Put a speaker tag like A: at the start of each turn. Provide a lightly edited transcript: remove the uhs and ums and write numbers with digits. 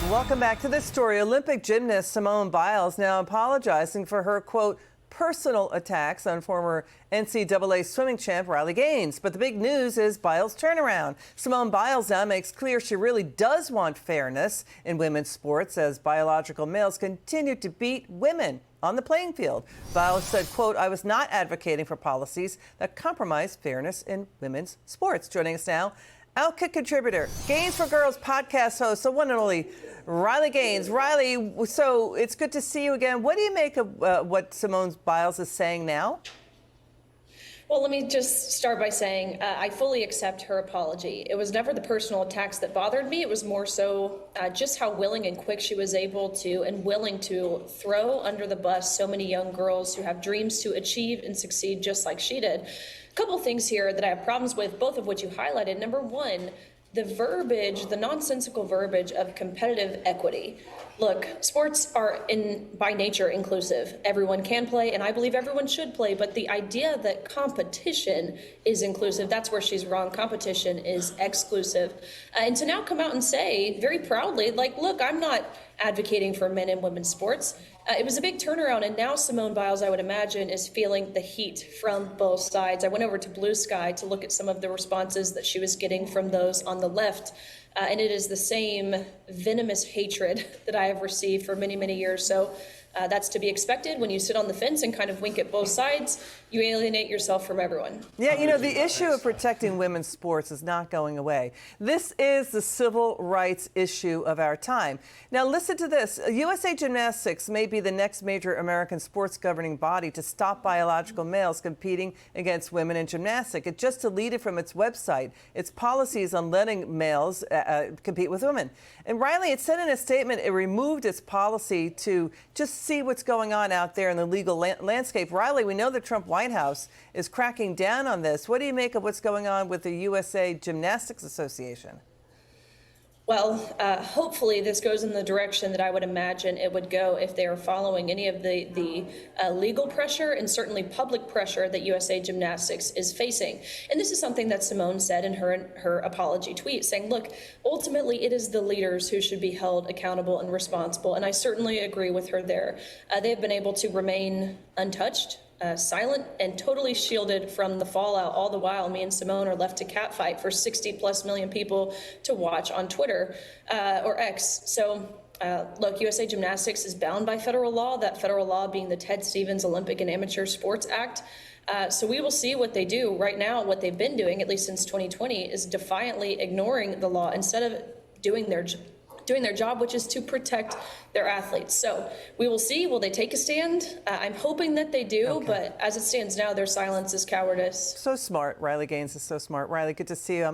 A: Welcome back to this story. Olympic gymnast Simone Biles now apologizing for her, quote, personal attacks on former NCAA swimming champ Riley Gaines. But the big news is Biles' turnaround. Simone Biles now makes clear she really does want fairness in women's sports as biological males continue to beat women on the playing field. Biles said, quote, I was not advocating for policies that compromise fairness in women's sports. Joining us now, OutKick contributor, Gaines for Girls podcast host, the one and only Riley Gaines. Riley, so it's good to see you again. What do you make of what Simone Biles is saying now?
B: Well, let me just start by saying I fully accept her apology. It was never the personal attacks that bothered me. It was more so just how willing and quick she was able to and willing to throw under the bus so many young girls who have dreams to achieve and succeed just like she did. A couple of things here that I have problems with, both of which you highlighted. Number one, the verbiage, the nonsensical verbiage of competitive equity. Look, sports are by nature inclusive. Everyone can play, and I believe everyone should play, but the idea that competition is inclusive, that's where she's wrong. Competition is exclusive. And to now come out and say very proudly, like, look, I'm not advocating for men and women's sports. It was a big turnaround, and now Simone Biles, I would imagine, is feeling the heat from both sides. I went over to Blue Sky to look at some of the responses that she was getting from those on the left, and it is the same venomous hatred that I have received for many, many years. So that's to be expected. When you sit on the fence and kind of wink at both sides, you alienate yourself from everyone.
A: Yeah, you know, the issue of protecting women's sports is not going away. This is the civil rights issue of our time. Now, listen to this. USA Gymnastics may be the next major American sports governing body to stop biological males competing against women in gymnastics. It just deleted from its website its policies on letting males compete with women. And Riley, it said in a statement it removed its policy to just see what's going on out there in the legal landscape. Riley, we know the Trump White House is cracking down on this. What do you make of what's going on with the USA Gymnastics Association?
B: Well, hopefully this goes in the direction that I would imagine it would go if they are following any of the legal pressure and certainly public pressure that USA Gymnastics is facing. And this is something that Simone said in her apology tweet, saying, look, ultimately it is the leaders who should be held accountable and responsible. And I certainly agree with her there. They have been able to remain untouched, silent, and totally shielded from the fallout. All the while, me and Simone are left to catfight for 60+ million people to watch on Twitter or X. So look, USA Gymnastics is bound by federal law, that federal law being the Ted Stevens Olympic and Amateur Sports Act. So we will see what they do. Right now, what they've been doing, at least since 2020, is defiantly ignoring the law instead of doing their job, which is to protect their athletes. So we will see. Will they take a stand? I'm hoping that they do, okay. But as it stands now, their silence is cowardice.
A: So smart. Riley Gaines is so smart. Riley, good to see you.